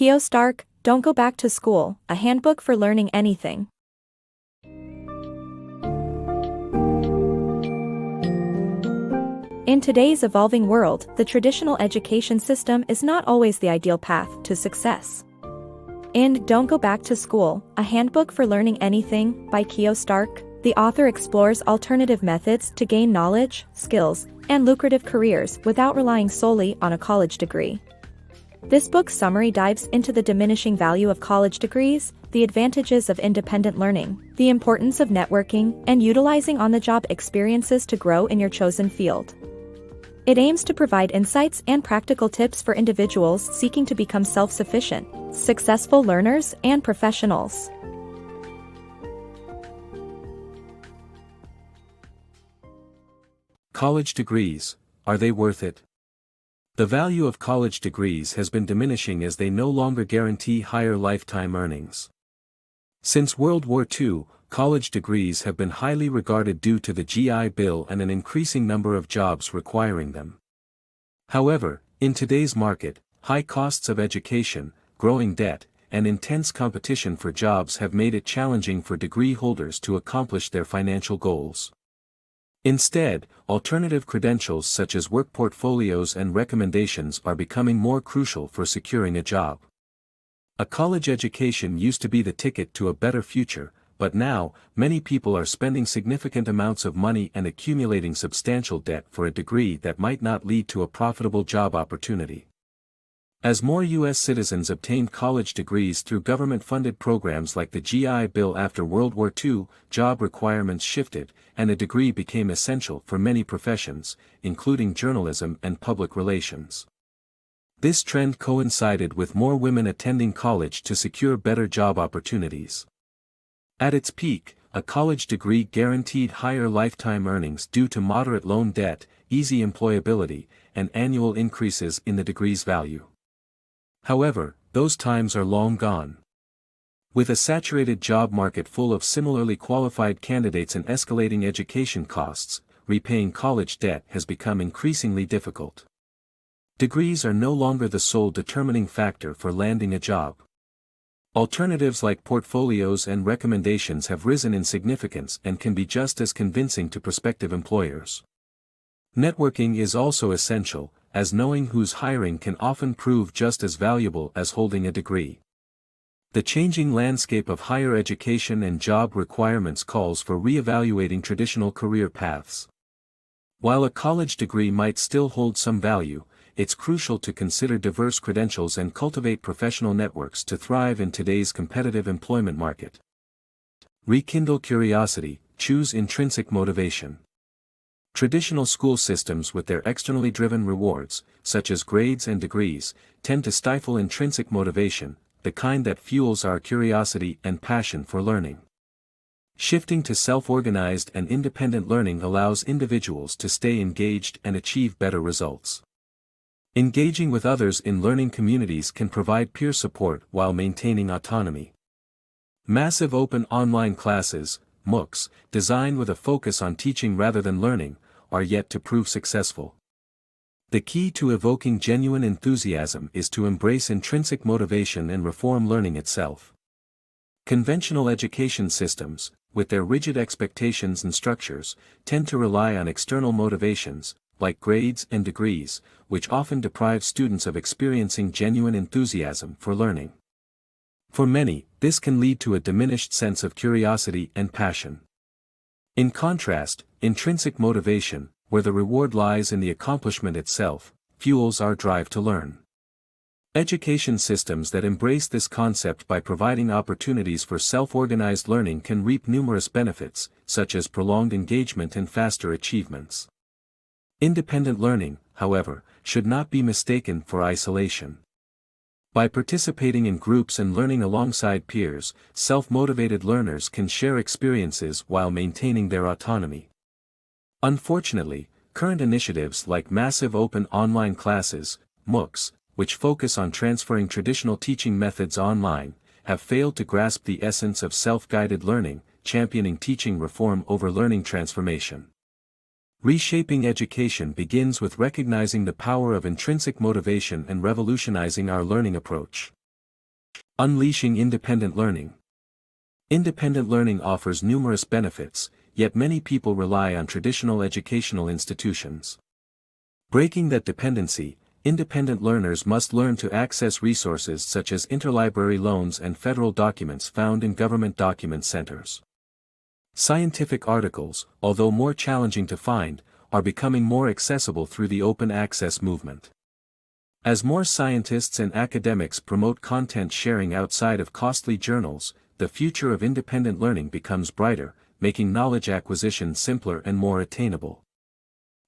Kio Stark, Don't Go Back to School, a handbook for learning anything. In today's evolving world, the traditional education system is not always the ideal path to success. In Don't Go Back to School, a handbook for learning anything, by Kio Stark, the author explores alternative methods to gain knowledge, skills, and lucrative careers without relying solely on a college degree. This book's summary dives into the diminishing value of college degrees, the advantages of independent learning, the importance of networking, and utilizing on-the-job experiences to grow in your chosen field. It aims to provide insights and practical tips for individuals seeking to become self-sufficient, successful learners, and professionals. College degrees, are they worth it? The value of college degrees has been diminishing as they no longer guarantee higher lifetime earnings. Since World War II, college degrees have been highly regarded due to the GI Bill and an increasing number of jobs requiring them. However, in today's market, high costs of education, growing debt, and intense competition for jobs have made it challenging for degree holders to accomplish their financial goals. Instead, alternative credentials such as work portfolios and recommendations are becoming more crucial for securing a job. A college education used to be the ticket to a better future, but now, many people are spending significant amounts of money and accumulating substantial debt for a degree that might not lead to a profitable job opportunity. As more U.S. citizens obtained college degrees through government-funded programs like the GI Bill after World War II, job requirements shifted, and a degree became essential for many professions, including journalism and public relations. This trend coincided with more women attending college to secure better job opportunities. At its peak, a college degree guaranteed higher lifetime earnings due to moderate loan debt, easy employability, and annual increases in the degree's value. However, those times are long gone. With a saturated job market full of similarly qualified candidates and escalating education costs, repaying college debt has become increasingly difficult. Degrees are no longer the sole determining factor for landing a job. Alternatives like portfolios and recommendations have risen in significance and can be just as convincing to prospective employers. Networking is also essential, as knowing who's hiring can often prove just as valuable as holding a degree. The changing landscape of higher education and job requirements calls for re-evaluating traditional career paths. While a college degree might still hold some value, it's crucial to consider diverse credentials and cultivate professional networks to thrive in today's competitive employment market. Rekindle curiosity, choose intrinsic motivation. Traditional school systems with their externally driven rewards, such as grades and degrees, tend to stifle intrinsic motivation, the kind that fuels our curiosity and passion for learning. Shifting to self-organized and independent learning allows individuals to stay engaged and achieve better results. Engaging with others in learning communities can provide peer support while maintaining autonomy. Massive open online classes, MOOCs, designed with a focus on teaching rather than learning, are yet to prove successful. The key to evoking genuine enthusiasm is to embrace intrinsic motivation and reform learning itself. Conventional education systems, with their rigid expectations and structures, tend to rely on external motivations, like grades and degrees, which often deprive students of experiencing genuine enthusiasm for learning. For many, this can lead to a diminished sense of curiosity and passion. In contrast, intrinsic motivation, where the reward lies in the accomplishment itself, fuels our drive to learn. Education systems that embrace this concept by providing opportunities for self-organized learning can reap numerous benefits, such as prolonged engagement and faster achievements. Independent learning, however, should not be mistaken for isolation. By participating in groups and learning alongside peers, self-motivated learners can share experiences while maintaining their autonomy. Unfortunately, current initiatives like massive open online classes, MOOCs, which focus on transferring traditional teaching methods online, have failed to grasp the essence of self-guided learning, championing teaching reform over learning transformation. Reshaping education begins with recognizing the power of intrinsic motivation and revolutionizing our learning approach. Unleashing independent learning. Independent learning offers numerous benefits, yet many people rely on traditional educational institutions. Breaking that dependency, independent learners must learn to access resources such as interlibrary loans and federal documents found in government document centers. Scientific articles, although more challenging to find, are becoming more accessible through the open access movement. As more scientists and academics promote content sharing outside of costly journals, the future of independent learning becomes brighter, making knowledge acquisition simpler and more attainable.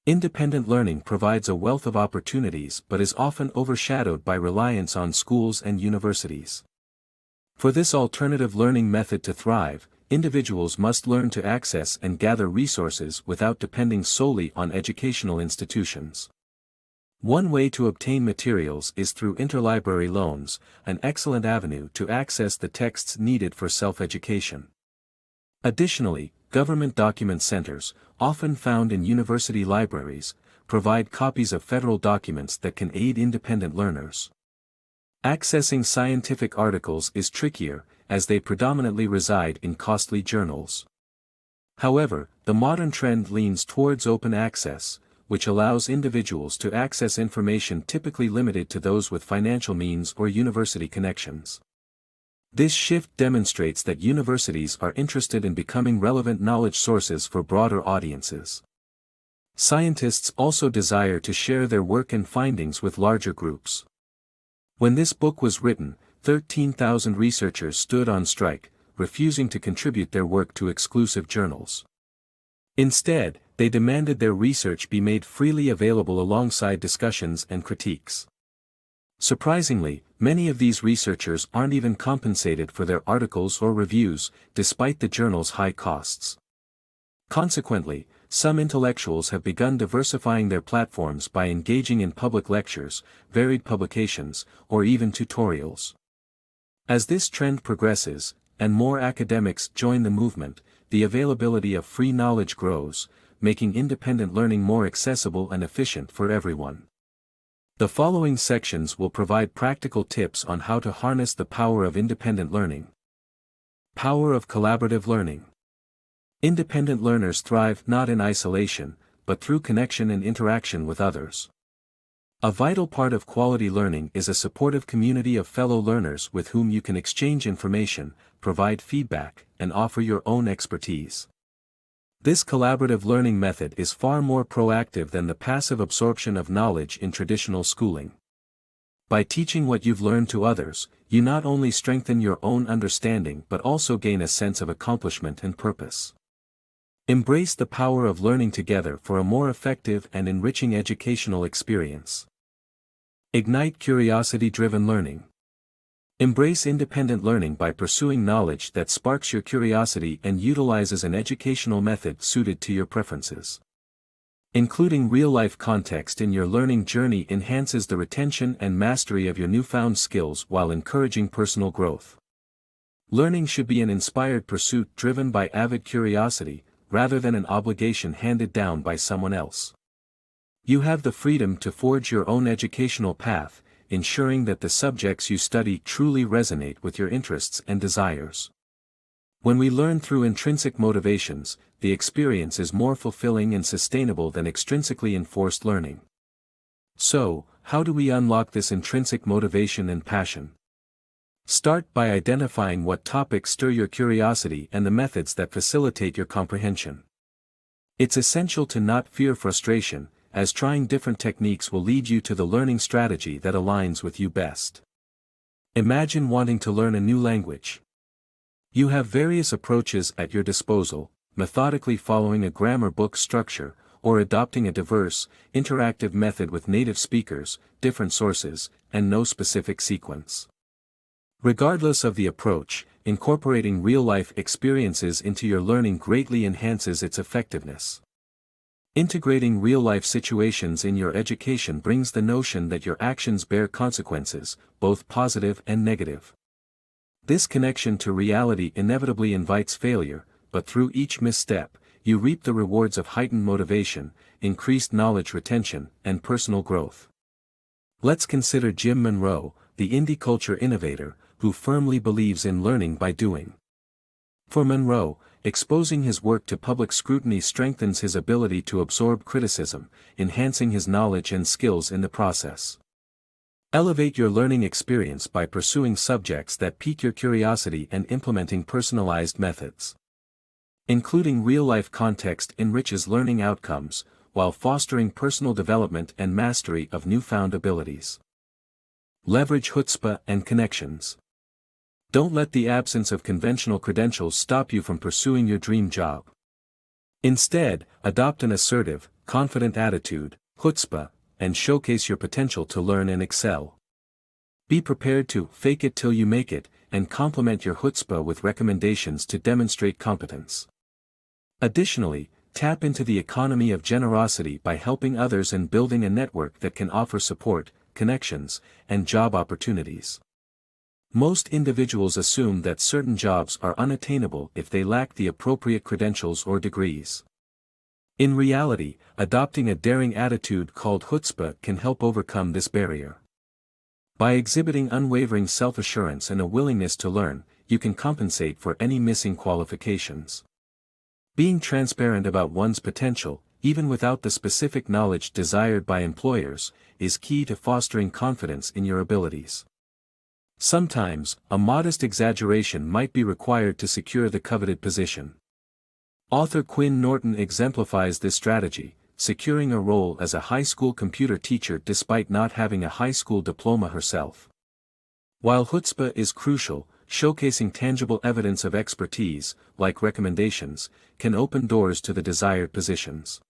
Independent learning provides a wealth of opportunities but is often overshadowed by reliance on schools and universities. For this alternative learning method to thrive, individuals must learn to access and gather resources without depending solely on educational institutions. One way to obtain materials is through interlibrary loans, an excellent avenue to access the texts needed for self-education. Additionally, government document centers, often found in university libraries, provide copies of federal documents that can aid independent learners. Accessing scientific articles is trickier, as they predominantly reside in costly journals. However, the modern trend leans towards open access, which allows individuals to access information typically limited to those with financial means or university connections. This shift demonstrates that universities are interested in becoming relevant knowledge sources for broader audiences. Scientists also desire to share their work and findings with larger groups. When this book was written, 13,000 researchers stood on strike, refusing to contribute their work to exclusive journals. Instead, they demanded their research be made freely available alongside discussions and critiques. Surprisingly, many of these researchers aren't even compensated for their articles or reviews, despite the journal's high costs. Consequently, some intellectuals have begun diversifying their platforms by engaging in public lectures, varied publications, or even tutorials. As this trend progresses, and more academics join the movement, the availability of free knowledge grows, making independent learning more accessible and efficient for everyone. The following sections will provide practical tips on how to harness the power of independent learning. Power of collaborative learning. Independent learners thrive not in isolation, but through connection and interaction with others. A vital part of quality learning is a supportive community of fellow learners with whom you can exchange information, provide feedback, and offer your own expertise. This collaborative learning method is far more proactive than the passive absorption of knowledge in traditional schooling. By teaching what you've learned to others, you not only strengthen your own understanding but also gain a sense of accomplishment and purpose. Embrace the power of learning together for a more effective and enriching educational experience. Ignite curiosity-driven learning. Embrace independent learning by pursuing knowledge that sparks your curiosity and utilizes an educational method suited to your preferences. Including real-life context in your learning journey enhances the retention and mastery of your newfound skills while encouraging personal growth. Learning should be an inspired pursuit driven by avid curiosity, rather than an obligation handed down by someone else. You have the freedom to forge your own educational path, ensuring that the subjects you study truly resonate with your interests and desires. When we learn through intrinsic motivations, the experience is more fulfilling and sustainable than extrinsically enforced learning. So, how do we unlock this intrinsic motivation and passion? Start by identifying what topics stir your curiosity and the methods that facilitate your comprehension. It's essential to not fear frustration, as trying different techniques will lead you to the learning strategy that aligns with you best. Imagine wanting to learn a new language. You have various approaches at your disposal, methodically following a grammar book structure, or adopting a diverse, interactive method with native speakers, different sources, and no specific sequence. Regardless of the approach, incorporating real-life experiences into your learning greatly enhances its effectiveness. Integrating real-life situations in your education brings the notion that your actions bear consequences, both positive and negative. This connection to reality inevitably invites failure, but through each misstep, you reap the rewards of heightened motivation, increased knowledge retention, and personal growth. Let's consider Jim Monroe, the indie culture innovator, who firmly believes in learning by doing. For Monroe, exposing his work to public scrutiny strengthens his ability to absorb criticism, enhancing his knowledge and skills in the process. Elevate your learning experience by pursuing subjects that pique your curiosity and implementing personalized methods. Including real-life context enriches learning outcomes, while fostering personal development and mastery of newfound abilities. Leverage chutzpah and connections. Don't let the absence of conventional credentials stop you from pursuing your dream job. Instead, adopt an assertive, confident attitude, chutzpah, and showcase your potential to learn and excel. Be prepared to fake it till you make it, and complement your chutzpah with recommendations to demonstrate competence. Additionally, tap into the economy of generosity by helping others and building a network that can offer support, connections, and job opportunities. Most individuals assume that certain jobs are unattainable if they lack the appropriate credentials or degrees. In reality, adopting a daring attitude called chutzpah can help overcome this barrier. By exhibiting unwavering self-assurance and a willingness to learn, you can compensate for any missing qualifications. Being transparent about one's potential, even without the specific knowledge desired by employers, is key to fostering confidence in your abilities. Sometimes, a modest exaggeration might be required to secure the coveted position. Author Quinn Norton exemplifies this strategy, securing a role as a high school computer teacher despite not having a high school diploma herself. While chutzpah is crucial, showcasing tangible evidence of expertise, like recommendations, can open doors to the desired positions.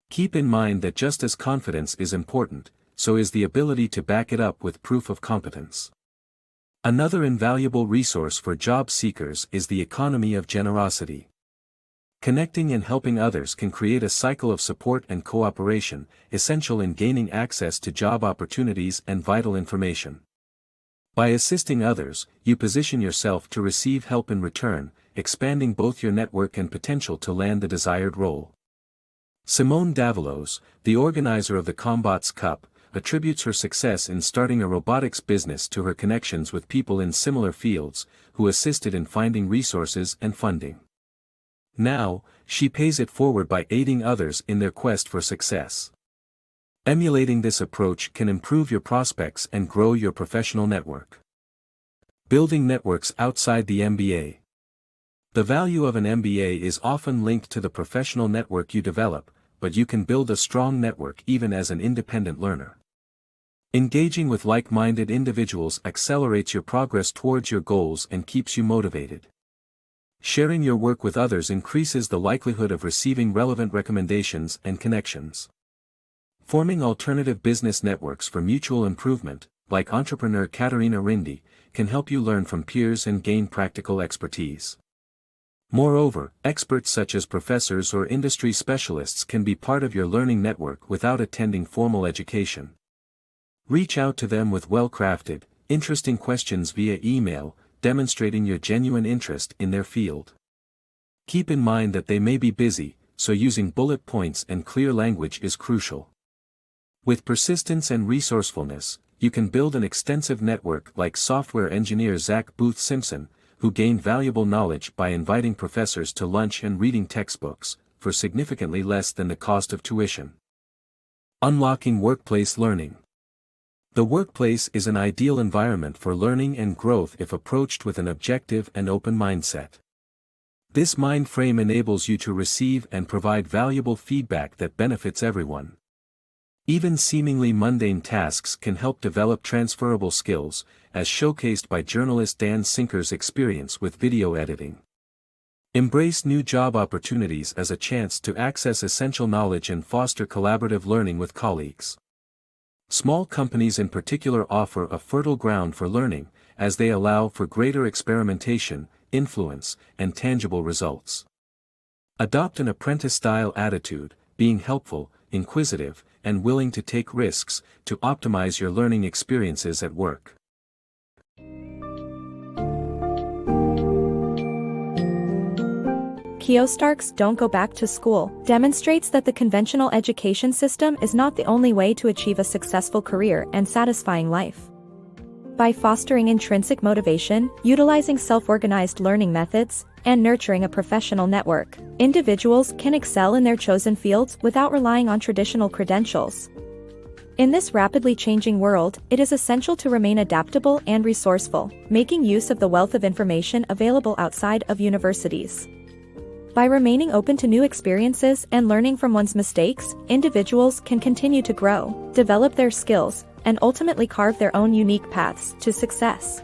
Keep in mind that just as confidence is important, so is the ability to back it up with proof of competence. Another invaluable resource for job seekers is the economy of generosity. Connecting and helping others can create a cycle of support and cooperation, essential in gaining access to job opportunities and vital information. By assisting others, you position yourself to receive help in return, expanding both your network and potential to land the desired role. Simone Davalos, the organizer of the Combats Cup, attributes her success in starting a robotics business to her connections with people in similar fields, who assisted in finding resources and funding. Now, she pays it forward by aiding others in their quest for success. Emulating this approach can improve your prospects and grow your professional network. Building networks outside the MBA. The value of an MBA is often linked to the professional network you develop, but you can build a strong network even as an independent learner. Engaging with like-minded individuals accelerates your progress towards your goals and keeps you motivated. Sharing your work with others increases the likelihood of receiving relevant recommendations and connections. Forming alternative business networks for mutual improvement, like entrepreneur Katerina Rindy, can help you learn from peers and gain practical expertise. Moreover, experts such as professors or industry specialists can be part of your learning network without attending formal education. Reach out to them with well-crafted, interesting questions via email, demonstrating your genuine interest in their field. Keep in mind that they may be busy, so using bullet points and clear language is crucial. With persistence and resourcefulness, you can build an extensive network like software engineer Zach Booth Simpson, who gained valuable knowledge by inviting professors to lunch and reading textbooks, for significantly less than the cost of tuition. Unlocking workplace learning. The workplace is an ideal environment for learning and growth if approached with an objective and open mindset. This mind frame enables you to receive and provide valuable feedback that benefits everyone. Even seemingly mundane tasks can help develop transferable skills, as showcased by journalist Dan Sinker's experience with video editing. Embrace new job opportunities as a chance to access essential knowledge and foster collaborative learning with colleagues. Small companies in particular offer a fertile ground for learning, as they allow for greater experimentation, influence, and tangible results. Adopt an apprentice-style attitude, being helpful, inquisitive, and willing to take risks, to optimize your learning experiences at work. Kio Stark's "Don't Go Back to School" demonstrates that the conventional education system is not the only way to achieve a successful career and satisfying life. By fostering intrinsic motivation, utilizing self-organized learning methods, and nurturing a professional network, individuals can excel in their chosen fields without relying on traditional credentials. In this rapidly changing world, it is essential to remain adaptable and resourceful, making use of the wealth of information available outside of universities. By remaining open to new experiences and learning from one's mistakes, individuals can continue to grow, develop their skills, and ultimately carve their own unique paths to success.